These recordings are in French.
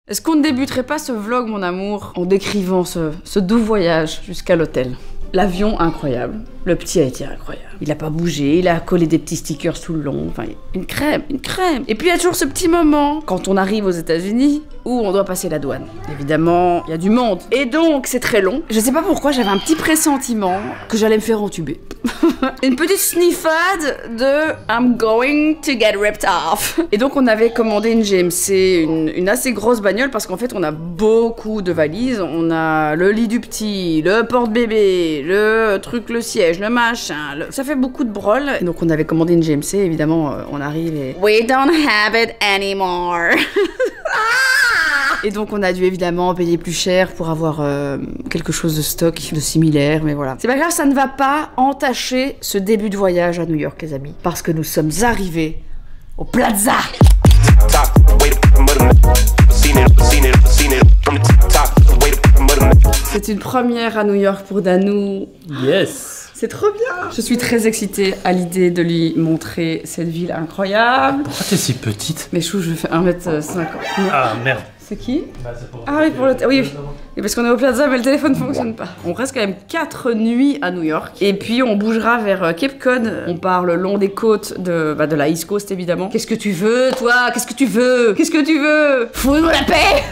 Est-ce qu'on ne débuterait pas ce vlog, mon amour, en décrivant ce doux voyage jusqu'à l'hôtel? L'avion, incroyable. Le petit a été incroyable. Il a pas bougé, il a collé des petits stickers tout le long. Enfin, une crème, une crème. Et puis il y a toujours ce petit moment, quand on arrive aux États-Unis, où on doit passer la douane. Évidemment, il y a du monde. Et donc, c'est très long. Je sais pas pourquoi, j'avais un petit pressentiment que j'allais me faire entuber. Une petite sniffade de I'm going to get ripped off. Et donc, on avait commandé une GMC, une assez grosse bagnole, parce qu'en fait, on a beaucoup de valises. On a le lit du petit, le porte-bébé, le truc, le siège, le machin. Ça fait beaucoup de brol. Donc, on avait commandé une GMC, évidemment, on arrive et we don't have it anymore. Et donc on a dû évidemment payer plus cher pour avoir quelque chose de stock, de similaire, mais voilà. C'est pas grave, ça ne va pas entacher ce début de voyage à New York, les amis. Parce que nous sommes arrivés au Plaza. C'est une première à New York pour Danou. Yes. C'est trop bien. Je suis très excitée à l'idée de lui montrer cette ville incroyable. Pourquoi t'es si petite? Mais chou, je fais 1m50. Ah merde. C'est qui? Bah, c'est pour... Ah oui, pour le... Oui, et parce qu'on est au Plaza, mais le téléphone ne fonctionne pas. On reste quand même 4 nuits à New York. Et puis on bougera vers Cape Cod. On part le long des côtes de la East Coast, évidemment. Qu'est-ce que tu veux, toi? Qu'est-ce que tu veux? Qu'est-ce que tu veux? Fous-nous la paix.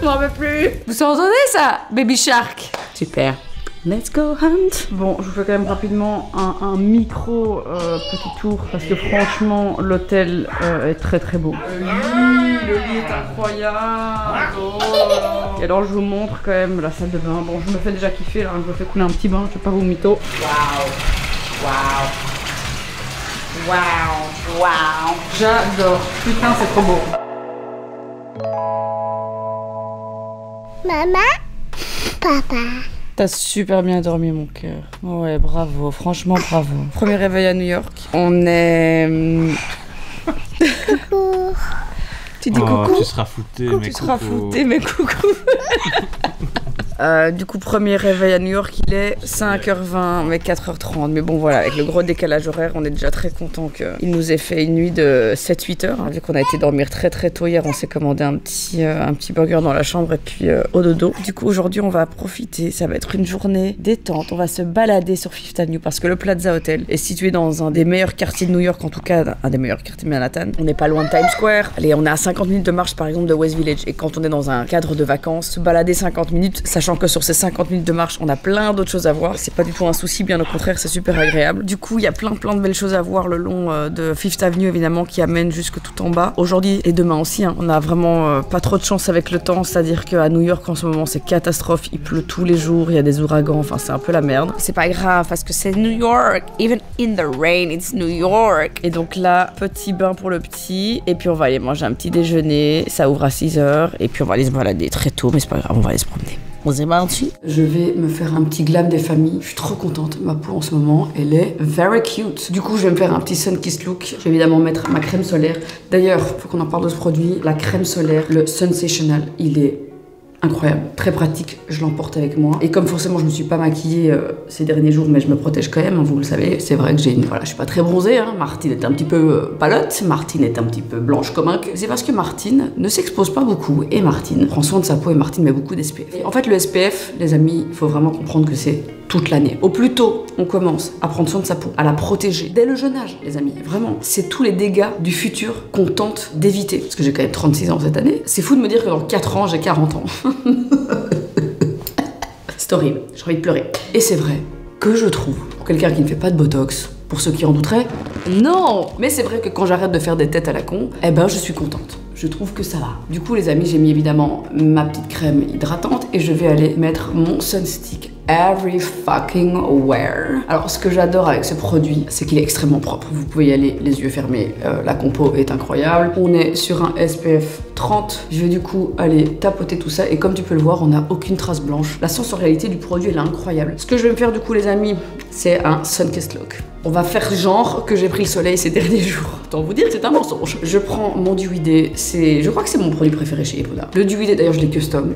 Je m'en veux plus. Vous entendez ça? Baby Shark. Super. Let's go hunt. Bon, je vous fais quand même rapidement un micro petit tour parce que franchement l'hôtel est très très beau. Le lit est incroyable. Oh. Et alors je vous montre quand même la salle de bain. Bon, je me fais déjà kiffer là, je me fais couler un petit bain, je vais pas vous mytho. Waouh, waouh, waouh, waouh. J'adore. Putain, c'est trop beau. Maman, papa. T'as super bien dormi, mon cœur. Ouais, bravo, franchement bravo. Premier réveil à New York. On est... Coucou. Tu dis coucou? Tu seras fouté, mais tu seras fouté, mais coucou. Du coup, premier réveil à New York, il est 5h20, mais 4h30. Mais bon, voilà, avec le gros décalage horaire, on est déjà très content qu'il nous ait fait une nuit de 7-8 heures. Vu qu'on a été dormir très très tôt hier, on s'est commandé un petit burger dans la chambre et puis au dodo. Du coup, aujourd'hui, on va profiter. Ça va être une journée détente. On va se balader sur Fifth Avenue parce que le Plaza Hotel est situé dans un des meilleurs quartiers de New York, en tout cas, un des meilleurs quartiers de Manhattan. On n'est pas loin de Times Square. Allez, on est à 50 minutes de marche, par exemple, de West Village. Et quand on est dans un cadre de vacances, se balader 50 minutes, sachant que sur ces 50 minutes de marche, on a plein d'autres choses à voir. C'est pas du tout un souci, bien au contraire, c'est super agréable. Du coup, il y a plein de belles choses à voir le long de Fifth Avenue, évidemment, qui amène jusque tout en bas. Aujourd'hui et demain aussi, hein, on a vraiment pas trop de chance avec le temps, c'est-à-dire qu'à New York, en ce moment, c'est catastrophe. Il pleut tous les jours, il y a des ouragans, enfin, c'est un peu la merde. C'est pas grave, parce que c'est New York. Even in the rain, it's New York. Et donc là, petit bain pour le petit, et puis on va aller manger un petit déjeuner. Ça ouvre à 6h, et puis on va aller se balader très tôt, mais c'est pas grave, on va aller se promener. Je vais me faire un petit glam des familles. Je suis trop contente. Ma peau en ce moment, elle est very cute. Du coup, je vais me faire un petit sun kiss look. Je vais évidemment mettre ma crème solaire. D'ailleurs, faut qu'on en parle de ce produit. La crème solaire, le Sensational, il est incroyable, très pratique, je l'emporte avec moi. Et comme forcément je me suis pas maquillée ces derniers jours, mais je me protège quand même, hein, vous le savez, c'est vrai que j'ai une... Voilà, je suis pas très bronzée, hein. Martine est un petit peu palote, Martine est un petit peu blanche comme un... C'est parce que Martine ne s'expose pas beaucoup, et Martine prend soin de sa peau, et Martine met beaucoup d'SPF. Et en fait, le SPF, les amis, il faut vraiment comprendre que c'est toute l'année. Au plus tôt on commence à prendre soin de sa peau, à la protéger, dès le jeune âge, les amis, vraiment. C'est tous les dégâts du futur qu'on tente d'éviter. Parce que j'ai quand même 36 ans cette année. C'est fou de me dire que dans 4 ans, j'ai 40 ans. C'est horrible, j'ai envie de pleurer. Et c'est vrai que je trouve, pour quelqu'un qui ne fait pas de botox, pour ceux qui en douteraient, non. Mais c'est vrai que quand j'arrête de faire des têtes à la con, eh ben je suis contente. Je trouve que ça va. Du coup les amis, j'ai mis évidemment ma petite crème hydratante et je vais aller mettre mon Sunstick every fucking where. Alors ce que j'adore avec ce produit, c'est qu'il est extrêmement propre. Vous pouvez y aller les yeux fermés, la compo est incroyable. On est sur un SPF 30. Je vais du coup aller tapoter tout ça et comme tu peux le voir, on n'a aucune trace blanche. La sensorialité du produit, elle est incroyable. Ce que je vais me faire du coup les amis, c'est un Sunkissed look. On va faire genre que j'ai pris le soleil ces derniers jours. Autant vous dire que c'est un mensonge. Je prends mon Dewy Day, je crois que c'est mon produit préféré chez Ippoda. Le Dewy Day d'ailleurs je l'ai custom.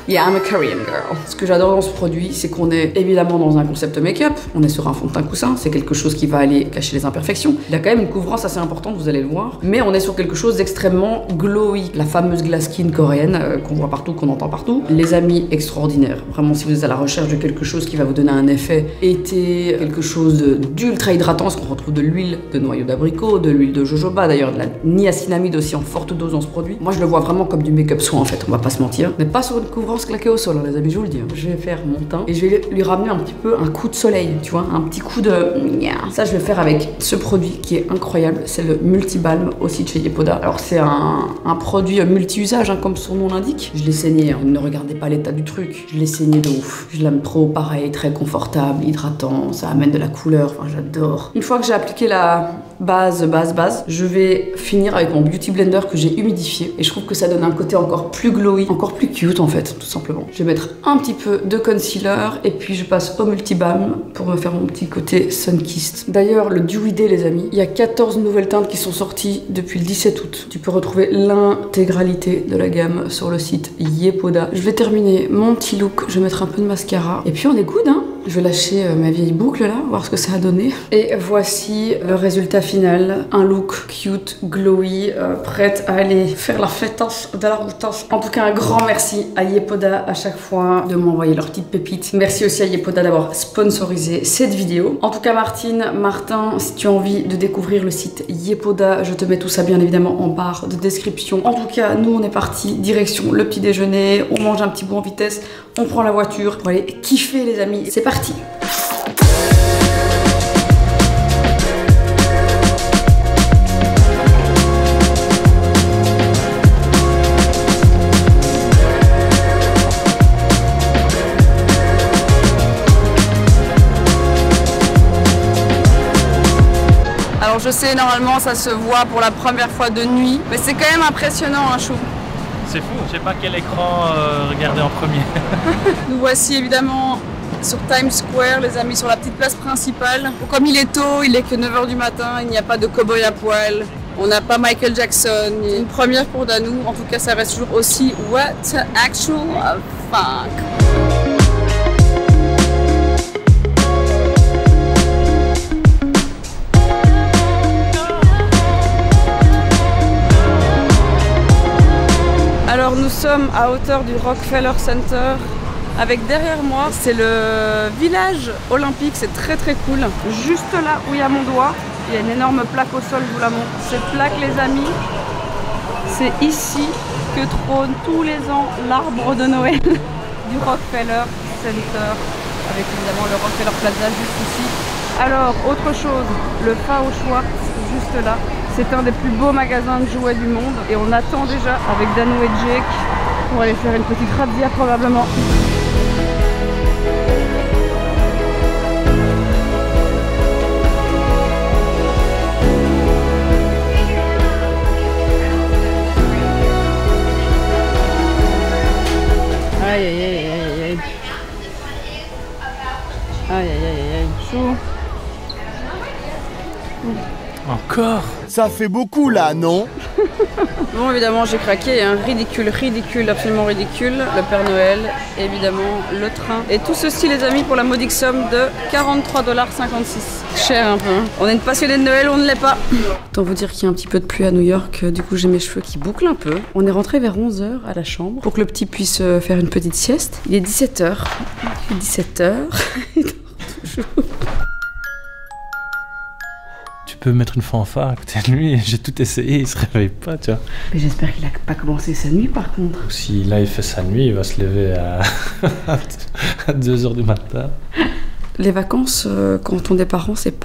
Yeah, I'm a Korean girl. Ce que j'adore dans ce produit, c'est qu'on est évidemment dans un concept make-up. On est sur un fond de teint coussin. C'est quelque chose qui va aller cacher les imperfections. Il a quand même une couvrance assez importante, vous allez le voir. Mais on est sur quelque chose d'extrêmement glowy. La fameuse glass skin coréenne qu'on voit partout, qu'on entend partout. Les amis, extraordinaires. Vraiment, si vous êtes à la recherche de quelque chose qui va vous donner un effet été, quelque chose d'ultra hydratant, parce qu'on retrouve de l'huile de noyau d'abricot, de l'huile de jojoba, d'ailleurs de la niacinamide aussi en forte dose dans ce produit. Moi, je le vois vraiment comme du make-up soin en fait, on va pas se mentir. Mais pas sur une couvrance claquée au sol, hein, les amis, je vous le dis. Je vais faire mon teint et je vais lui ramener un petit peu un coup de soleil, tu vois, un petit coup de... Ça, je vais faire avec ce produit qui est incroyable, c'est le Multibalm aussi de chez Yepoda. Alors, c'est un produit multi-usage, hein, comme son nom l'indique. Je l'ai saigné, hein. Ne regardez pas l'état du truc. Je l'ai saigné de ouf. Je l'aime trop, pareil, très confortable, hydratant, ça amène de la couleur, enfin, j'adore. Une fois que j'ai appliqué la base, je vais finir avec mon Beauty Blender que j'ai humidifié et je trouve que ça donne un côté encore plus glowy, encore plus cute en fait, tout simplement. Je vais mettre un petit peu de concealer et puis je passe au Multibalm pour me faire mon petit côté sun-kissed. D'ailleurs, le Dewy Day, les amis, il y a 14 nouvelles teintes qui sont sorties depuis le 17 août. Tu peux retrouver l'intégralité de la gamme sur le site Yepoda. Je vais terminer mon petit look, je vais mettre un peu de mascara et puis on est good, hein. Je vais lâcher ma vieille boucle là, voir ce que ça a donné. Et voici le résultat final. Un look cute, glowy, prête à aller faire la fêtasse de la routasse. En tout cas, un grand merci à Yepoda à chaque fois de m'envoyer leurs petites pépites. Merci aussi à Yepoda d'avoir sponsorisé cette vidéo. En tout cas, Martin, si tu as envie de découvrir le site Yepoda, je te mets tout ça bien évidemment en barre de description. En tout cas, nous on est parti direction le petit déjeuner. On mange un petit bout en vitesse, on prend la voiture pour aller kiffer les amis. C'est parti. Alors je sais, normalement ça se voit pour la première fois de nuit, mais c'est quand même impressionnant, hein, Chou. C'est fou, je sais pas quel écran regarder en premier. Nous voici évidemment sur Times Square, les amis, sur la petite place principale. Bon, comme il est tôt, il est que 9 h du matin, il n'y a pas de cow-boy à poil. On n'a pas Michael Jackson. C'est une première pour Danou. En tout cas, ça reste toujours aussi what the actual fuck. Alors nous sommes à hauteur du Rockefeller Center. Avec derrière moi, c'est le village olympique, c'est très très cool. Juste là où il y a mon doigt, il y a une énorme plaque au sol, je vous la montre. Cette plaque, les amis, c'est ici que trône tous les ans l'arbre de Noël du Rockefeller Center. Avec évidemment le Rockefeller Plaza juste ici. Alors, autre chose, le Fao Schwarz, juste là. C'est un des plus beaux magasins de jouets du monde. Et on attend déjà avec Danou et Jake pour aller faire une petite razzia probablement. Aïe aïe aïe aïe aïe. Aïe aïe aïe aïe. Chaud. Encore? Ça fait beaucoup là, non? Bon, évidemment, j'ai craqué, hein. Ridicule, absolument ridicule. Le Père Noël, évidemment, le train. Et tout ceci, les amis, pour la modique somme de 43,56 $. Cher un peu, hein. On est une passionnée de Noël, on ne l'est pas. Autant vous dire qu'il y a un petit peu de pluie à New York, du coup j'ai mes cheveux qui bouclent un peu. On est rentré vers 11 h à la chambre pour que le petit puisse faire une petite sieste. Il est 17 h. 17 h. Il dort toujours. Tu peux mettre une fanfare à côté de lui, j'ai tout essayé, il se réveille pas, tu vois. Mais j'espère qu'il a pas commencé sa nuit par contre. Si là il fait sa nuit, il va se lever à 2 h du matin. Les vacances, quand on est parents, c'est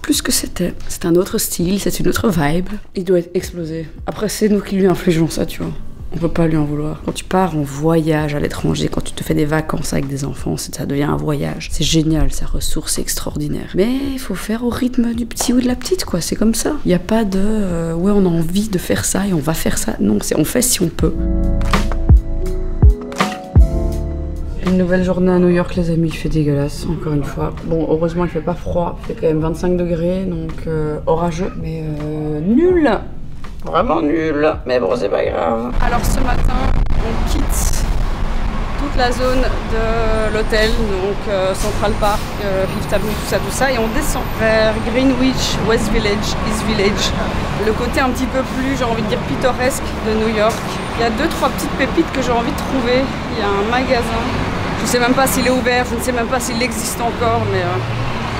plus ce que c'était. C'est un autre style, c'est une autre vibe. Il doit être explosé. Après, c'est nous qui lui infligeons ça, tu vois. On peut pas lui en vouloir. Quand tu pars en voyage à l'étranger, quand tu te fais des vacances avec des enfants, ça devient un voyage. C'est génial, sa ressource est extraordinaire. Mais il faut faire au rythme du petit ou de la petite, quoi. C'est comme ça. Il n'y a pas de ouais, on a envie de faire ça et on va faire ça. Non, on fait si on peut. Une nouvelle journée à New York, les amis, il fait dégueulasse, encore une fois. Bon, heureusement, il fait pas froid. Il fait quand même 25 degrés, donc orageux, mais nul. Vraiment nul, mais bon, c'est pas grave. Alors ce matin, on quitte toute la zone de l'hôtel, donc Central Park, Fifth Avenue, tout ça, et on descend vers Greenwich, West Village, East Village, le côté un petit peu plus, j'ai envie de dire, pittoresque de New York. Il y a 2-3 petites pépites que j'ai envie de trouver. Il y a un magasin, je ne sais même pas s'il est ouvert, je ne sais même pas s'il existe encore, mais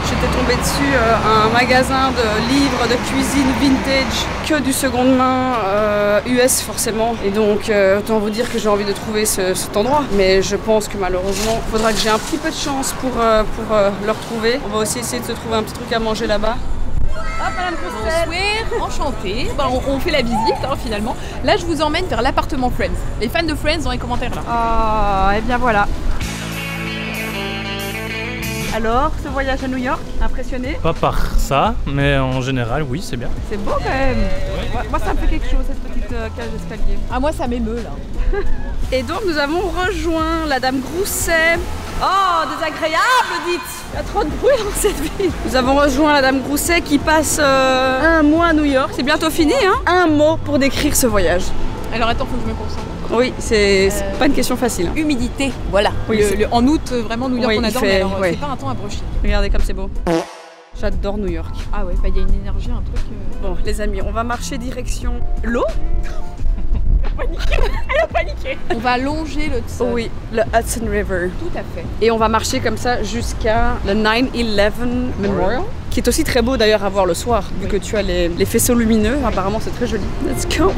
j'étais tombée dessus, un magasin de livres de cuisine vintage, que du seconde main, US forcément. Et donc, autant vous dire que j'ai envie de trouver cet endroit. Mais je pense que malheureusement, il faudra que j'ai un petit peu de chance pour le retrouver. On va aussi essayer de se trouver un petit truc à manger là-bas. Hop, Madame Bonsoir, enchantée. Bah, on fait la visite finalement. Là, je vous emmène vers l'appartement Friends. Les fans de Friends dans les commentaires là. Ah, et bien voilà. Alors, ce voyage à New York, impressionné? Pas par ça, mais en général, oui, c'est bien. C'est beau quand même. Ouais. Moi, ça me fait quelque chose, cette petite cage d'escalier. Ah, moi, ça m'émeut là. Et donc, nous avons rejoint la Dame Grousset. Oh, désagréable, dites! Il y a trop de bruit dans cette ville. Nous avons rejoint la Dame Grousset qui passe un mois à New York. C'est bientôt fini, hein? Un mot pour décrire ce voyage. Alors, attends, faut que je me concentre. Oui, c'est pas une question facile. Humidité, voilà. Oui, en août, vraiment, New York, oui, on adore, fait, mais alors, ouais. c'est pas un temps à brocher. Regardez comme c'est beau. J'adore New York. Ah ouais, bah il y a une énergie, un truc... Bon, les amis, on va marcher direction l'eau. Elle a paniqué. On va longer le Hudson. Oh oui, le Hudson River. Tout à fait. Et on va marcher comme ça jusqu'à le 9/11 Memorial, qui est aussi très beau d'ailleurs à voir le soir, vu que tu as les faisceaux lumineux. Apparemment, c'est très joli. Let's go!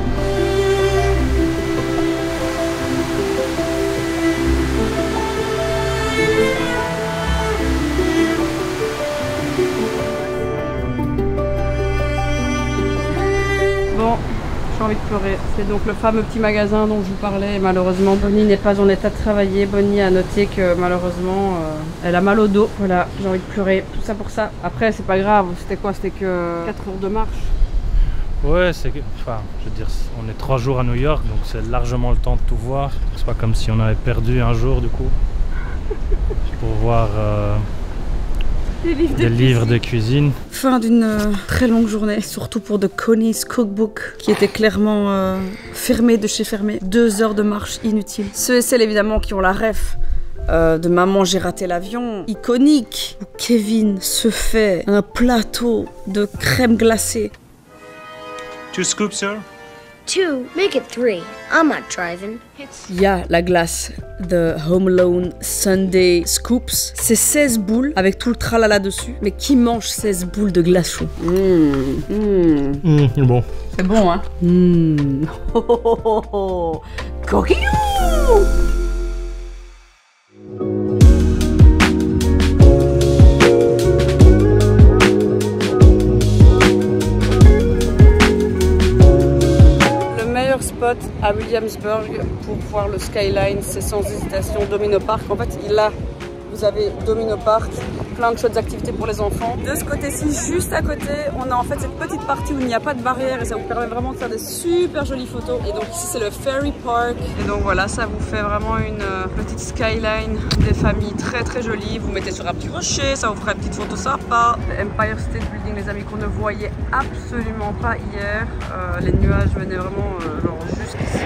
Bon, j'ai envie de pleurer. C'est donc le fameux petit magasin dont je vous parlais. Malheureusement, Bonnie n'est pas en état de travailler. Bonnie a noté que malheureusement, elle a mal au dos. Voilà, j'ai envie de pleurer. Tout ça pour ça. Après, c'est pas grave. C'était quoi? C'était que 4 heures de marche. Ouais, enfin, je veux dire, on est 3 jours à New York, donc c'est largement le temps de tout voir. C'est pas comme si on avait perdu un jour du coup pour voir des livres de cuisine. Fin d'une très longue journée, surtout pour The Coney's Cookbook, qui était clairement fermé de chez fermé. 2 heures de marche inutile. Ceux et celles évidemment qui ont la ref de Maman j'ai raté l'avion, iconique, où Kevin se fait un plateau de crème glacée. 2 scoops, sir? 2, make it 3. I'm not driving. Il y a la glace de Home Alone Sunday Scoops. C'est 16 boules avec tout le tralala dessus. Mais qui mange 16 boules de glace chaud? Bon. C'est bon, hein? Oh, oh, oh, oh, oh. Coquillou! Spot à Williamsburg pour voir le skyline, c'est sans hésitation Domino Park. En fait, là, vous avez Domino Park, plein de chouettes activités pour les enfants. De ce côté-ci, juste à côté, on a en fait cette petite partie où il n'y a pas de barrière et ça vous permet vraiment de faire des super jolies photos. Et donc ici, c'est le Ferry Park. Et donc voilà, ça vous fait vraiment une petite skyline des familles très très jolies. Vous mettez sur un petit rocher, ça vous fera une petite photo sympa. Le Empire State Building, les amis, qu'on ne voyait absolument pas hier. Les nuages venaient vraiment genre juste ici.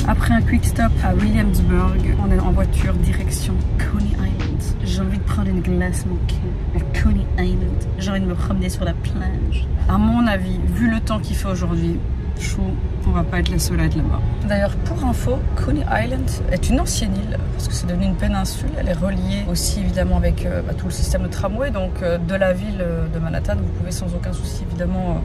Après un quick stop à Williamsburg, on est en voiture direction Coney Island. J'ai envie de prendre une glace, mon cul, à Coney Island. J'ai envie de me promener sur la plage. À mon avis, vu le temps qu'il fait aujourd'hui, chaud, on va pas être les seuls à être là-bas. D'ailleurs, pour info, Coney Island est une ancienne île, parce que c'est devenu une péninsule. Elle est reliée aussi évidemment avec tout le système de tramway, donc de la ville de Manhattan, vous pouvez sans aucun souci évidemment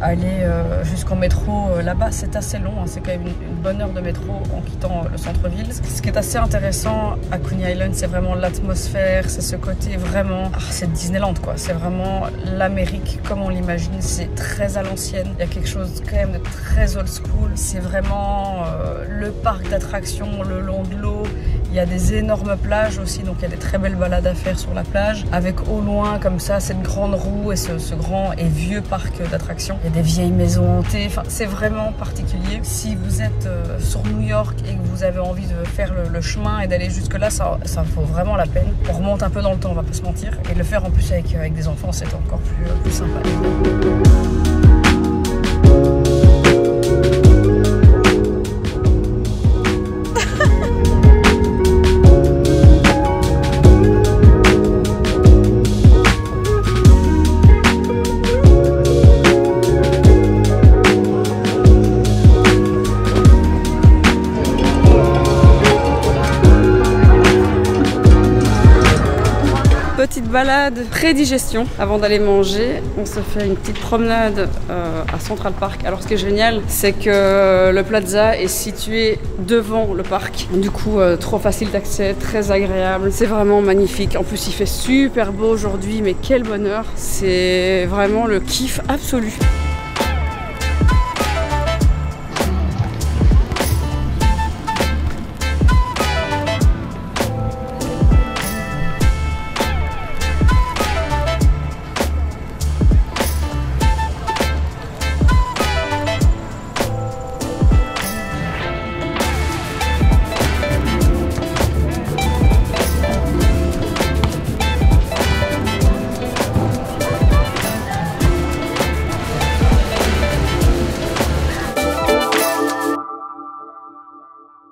aller jusqu'en métro là-bas. C'est assez long, hein, c'est quand même une bonne heure de métro en quittant le centre-ville. Ce qui est assez intéressant à Coney Island, c'est vraiment l'atmosphère, c'est ce côté vraiment... c'est Disneyland quoi, c'est vraiment l'Amérique comme on l'imagine, c'est très à l'ancienne. Il y a quelque chose quand même de très old school, c'est vraiment le parc d'attractions le long de l'eau. Il y a des énormes plages aussi, donc il y a des très belles balades à faire sur la plage, avec au loin comme ça cette grande roue et ce grand et vieux parc d'attractions. Il y a des vieilles maisons hantées, enfin c'est vraiment particulier. Si vous êtes sur New York et que vous avez envie de faire le chemin et d'aller jusque là, ça vaut vraiment la peine. On remonte un peu dans le temps, on va pas se mentir, et de le faire en plus avec des enfants, c'est encore plus sympa. balade pré-digestion avant d'aller manger. On se fait une petite promenade à Central Park. Alors ce qui est génial, c'est que le Plaza est situé devant le parc. Du coup, trop facile d'accès, très agréable. C'est vraiment magnifique. En plus, il fait super beau aujourd'hui, mais quel bonheur. C'est vraiment le kiff absolu.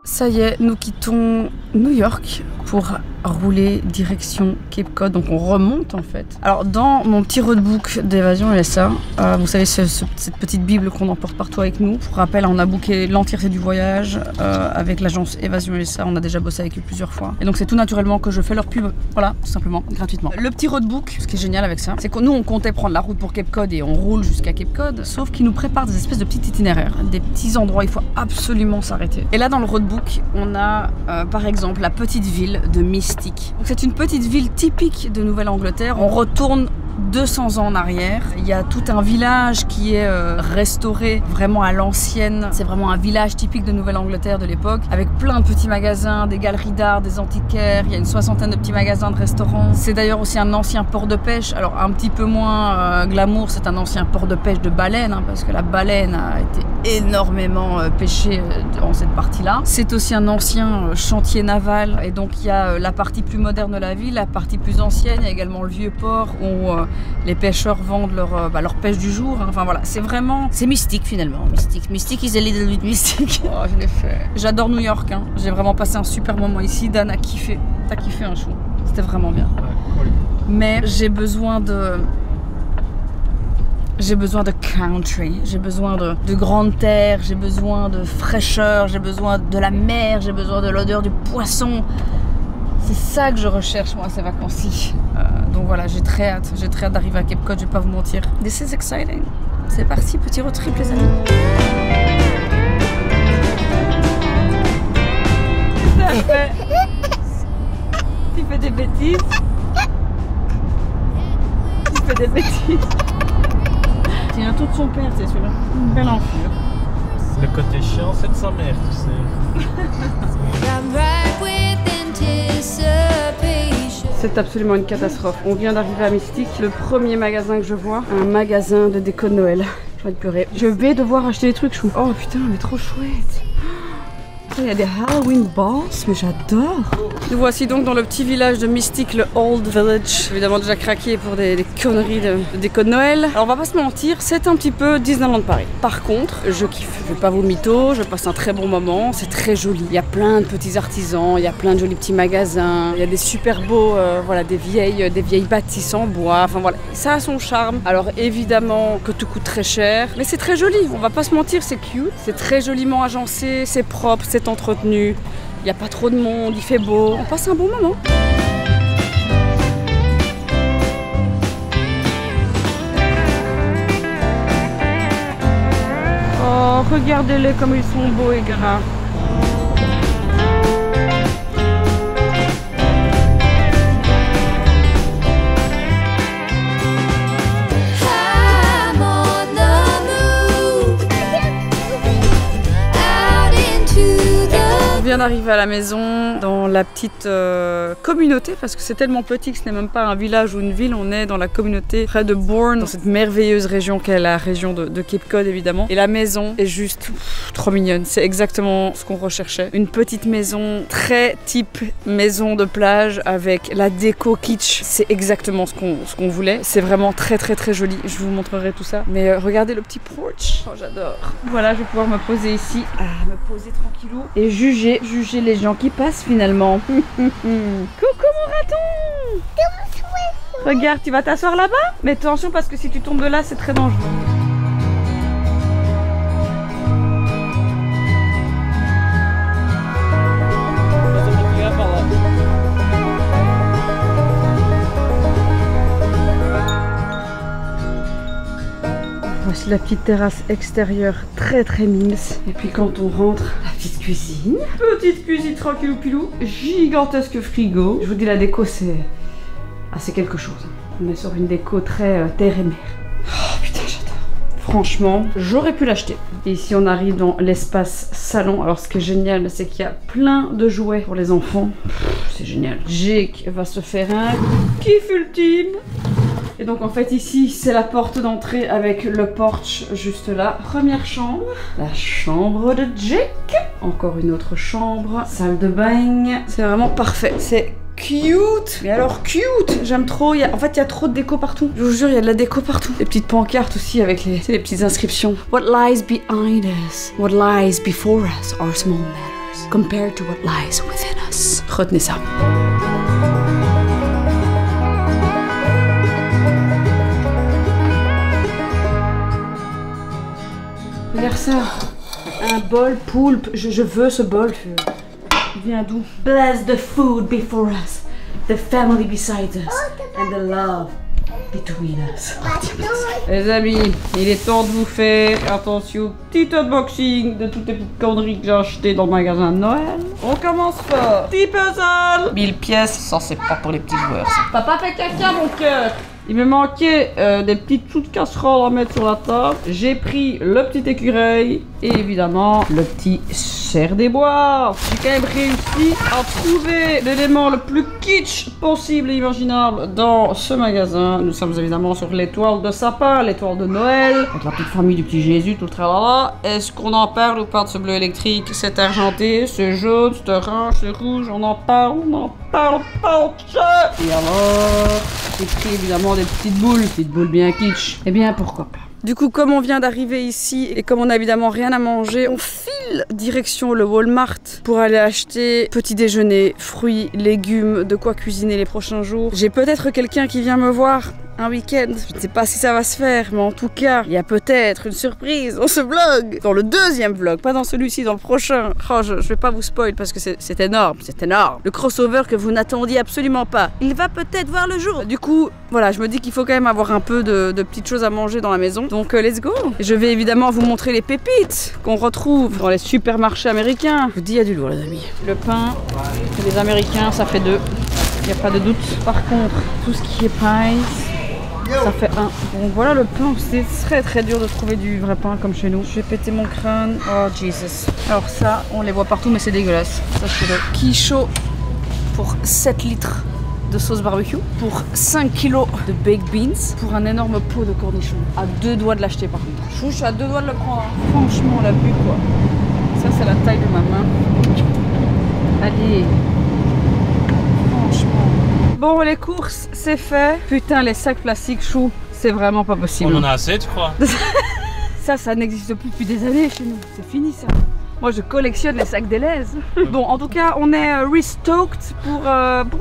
Ça y est, nous quittons New York pour rouler direction Cape Cod, donc on remonte en fait. Alors dans mon petit roadbook d'évasion USA, vous savez cette petite bible qu'on emporte partout avec nous. Pour rappel, on a booké l'entièreté du voyage avec l'agence Évasion USA, on a déjà bossé avec eux plusieurs fois. Et donc c'est tout naturellement que je fais leur pub, voilà, tout simplement, gratuitement. Le petit roadbook, ce qui est génial avec ça, c'est que nous on comptait prendre la route pour Cape Cod et on roule jusqu'à Cape Cod, sauf qu'ils nous préparent des espèces de petits itinéraires, des petits endroits, il faut absolument s'arrêter. Et là dans le roadbook, on a par exemple la petite ville de Mystique. C'est une petite ville typique de Nouvelle-Angleterre. On retourne 200 ans en arrière. Il y a tout un village qui est restauré vraiment à l'ancienne. C'est vraiment un village typique de Nouvelle-Angleterre de l'époque, avec plein de petits magasins, des galeries d'art, des antiquaires. Il y a une 60aine de petits magasins, de restaurants. C'est d'ailleurs aussi un ancien port de pêche. Alors un petit peu moins glamour, c'est un ancien port de pêche de baleine, hein, parce que la baleine a été énormément pêchée dans cette partie-là. C'est aussi un ancien chantier naval, et donc il y a la partie plus moderne de la ville, la partie plus ancienne. Il y a également le vieux port où les pêcheurs vendent leur pêche du jour. Hein. Enfin voilà, c'est vraiment... C'est mystique finalement. Mystique is a little bit mystique. Oh, je l'ai fait. J'adore New York. Hein. J'ai vraiment passé un super moment ici. Dan a kiffé. T'as kiffé un chou. C'était vraiment bien. Ouais, cool. Mais j'ai besoin de... J'ai besoin de country, j'ai besoin de grande terre, j'ai besoin de fraîcheur, j'ai besoin de la mer, j'ai besoin de l'odeur du poisson. C'est ça que je recherche moi ces vacances-ci. Donc voilà, j'ai très hâte d'arriver à Cape Cod, je vais pas vous mentir. This is exciting. C'est parti, petit road trip les amis. Tu fais des bêtises. Tu fais des bêtises. C'est un tour de son père, c'est celui-là. Belle enflure. Le côté chiant, c'est de sa mère, tu sais. C'est absolument une catastrophe. On vient d'arriver à Mystique. Le premier magasin que je vois, un magasin de déco de Noël. J'ai envie de pleurer. Je vais devoir acheter des trucs chou. Oh putain, mais trop chouette. Il y a des Halloween balls, mais j'adore. Nous voici donc dans le petit village de Mystique, le Old Village. Évidemment déjà craqué pour des conneries de déco de Noël. Alors on va pas se mentir, c'est un petit peu Disneyland Paris. Par contre, je kiffe. Je vais pas vous mytho, je passe un très bon moment. C'est très joli. Il y a plein de petits artisans, il y a plein de jolis petits magasins. Il y a des super beaux, voilà, des vieilles bâtisses en bois. Enfin voilà, ça a son charme. Alors évidemment que tout coûte très cher, mais c'est très joli. On va pas se mentir, c'est cute. C'est très joliment agencé, c'est propre, c'est entretenu, il n'y a pas trop de monde, il fait beau, on passe un bon moment. Oh, regardez-les comme ils sont beaux et gras. On vient d'arriver à la maison, dans la petite communauté, parce que c'est tellement petit que ce n'est même pas un village ou une ville, on est dans la communauté près de Bourne, dans cette merveilleuse région qu'est la région de Cape Cod évidemment. Et la maison est juste trop mignonne, c'est exactement ce qu'on recherchait. Une petite maison très type maison de plage avec la déco kitsch, c'est exactement ce qu'on voulait. C'est vraiment très joli, je vous montrerai tout ça. Mais regardez le petit porch, oh j'adore. Voilà, je vais pouvoir me poser ici, me poser tranquillou et juger les gens qui passent finalement. Coucou mon raton. Regarde, tu vas t'asseoir là-bas. Mais attention parce que si tu tombes de là, c'est très dangereux. Voici la petite terrasse extérieure très très mimes. Et puis quand on rentre, la petite cuisine. Petite cuisine tranquillou pilou. Gigantesque frigo. Je vous dis la déco c'est quelque chose. On est sur une déco très terre et mer. Oh putain j'adore. Franchement, j'aurais pu l'acheter. Et ici on arrive dans l'espace salon. Alors ce qui est génial c'est qu'il y a plein de jouets pour les enfants. C'est génial. Jake va se faire un kiff ultime. Et donc en fait ici c'est la porte d'entrée avec le porche juste là. Première chambre, la chambre de Jake. Encore une autre chambre, salle de bain. C'est vraiment parfait. C'est cute. Mais alors cute. J'aime trop. En fait il y a trop de déco partout. Je vous jure il y a de la déco partout. Des petites pancartes aussi avec les petites inscriptions. What lies behind us, what lies before us are small matters compared to what lies within us. Retenez ça. Regarde ça, un bol poulpe, je veux ce bol. Il vient d'où? Bless the food before us, the family beside us, and the love between us. Les amis, il est temps de vous faire attention, petit unboxing de toutes les petites conneries que j'ai achetées dans le magasin de Noël. On commence fort. Petit puzzle 1000 pièces, ça c'est pas pour les petits joueurs ça. Papa fait caca mon cœur. Il me manquait des petites sous de casserole à mettre sur la table. J'ai pris le petit écureuil et évidemment le petit cerf des bois. J'ai quand même réussi à trouver l'élément le plus kitsch possible et imaginable dans ce magasin. Nous sommes évidemment sur l'étoile de sapin, l'étoile de Noël, avec la petite famille du petit Jésus, tout le tralala. Est-ce qu'on en parle ou pas de ce bleu électrique? C'est argenté, c'est jaune, c'est orange, c'est rouge, on en parle pas. Et alors, j'ai pris évidemment des petites boules bien kitsch. Eh bien, pourquoi pas. Du coup, comme on vient d'arriver ici et comme on n'a évidemment rien à manger, on file direction le Walmart pour aller acheter petit déjeuner, fruits, légumes, de quoi cuisiner les prochains jours. J'ai peut-être quelqu'un qui vient me voir un week-end. Je ne sais pas si ça va se faire, mais en tout cas, il y a peut-être une surprise dans ce vlog. Dans le deuxième vlog, pas dans celui-ci, dans le prochain. Oh, je vais pas vous spoil parce que c'est énorme, c'est énorme. Le crossover que vous n'attendiez absolument pas. Il va peut-être voir le jour. Du coup, voilà, je me dis qu'il faut quand même avoir un peu de petites choses à manger dans la maison. Donc, let's go. Je vais évidemment vous montrer les pépites qu'on retrouve dans les supermarchés américains. Je vous dis, il y a du lourd, les amis. Le pain, les Américains, ça fait 2. Il n'y a pas de doute. Par contre, tout ce qui est pies, ça fait 1. Donc voilà le pain, c'est très dur de trouver du vrai pain comme chez nous. Je vais péter mon crâne. Oh Jesus. Alors ça, on les voit partout mais c'est dégueulasse. Ça c'est le quichot pour 7 litres de sauce barbecue, pour 5 kilos de baked beans, pour un énorme pot de cornichons. À 2 doigts de l'acheter par contre. Je suis à 2 doigts de le prendre. Hein. Franchement la vue quoi. Ça c'est la taille de ma main. Allez. Bon, les courses, c'est fait. Putain, les sacs plastiques choux, c'est vraiment pas possible. On en a assez, tu crois? Ça n'existe plus depuis des années chez nous. C'est fini, ça. Moi, je collectionne les sacs Deleuze. Bon, en tout cas, on est restocked pour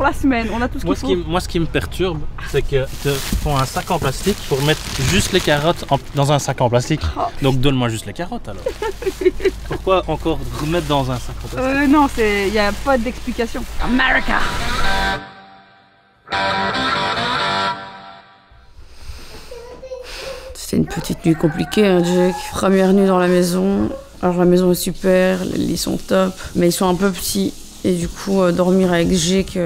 la semaine. On a tout ce qu'il faut. Moi, ce qui me perturbe, c'est qu'ils te font un sac en plastique pour mettre juste les carottes dans un sac en plastique. Oh. Donc, donne-moi juste les carottes, alors. Pourquoi encore remettre dans un sac en plastique? Non, il n'y a pas d'explication. America! C'était une petite nuit compliquée, hein, Jake. Première nuit dans la maison. Alors la maison est super, les lits sont top, mais ils sont un peu petits. Et du coup, dormir avec Jake,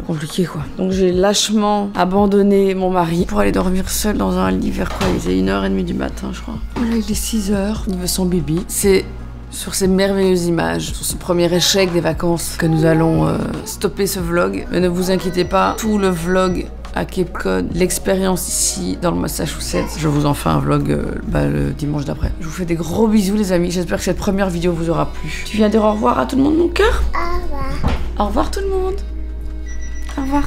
compliqué quoi. Donc j'ai lâchement abandonné mon mari pour aller dormir seul dans un lit vers quoi? Il était 1h30 du matin, je crois. Là, il est 6h, il veut son bibi. C'est sur ces merveilleuses images, sur ce premier échec des vacances, que nous allons stopper ce vlog. Mais ne vous inquiétez pas, tout le vlog à Cape Cod, l'expérience ici dans le Massachusetts, je vous en fais un vlog le dimanche d'après. Je vous fais des gros bisous les amis, j'espère que cette première vidéo vous aura plu. Tu viens dire au revoir à tout le monde mon cœur? Au revoir. Au revoir tout le monde. Au revoir.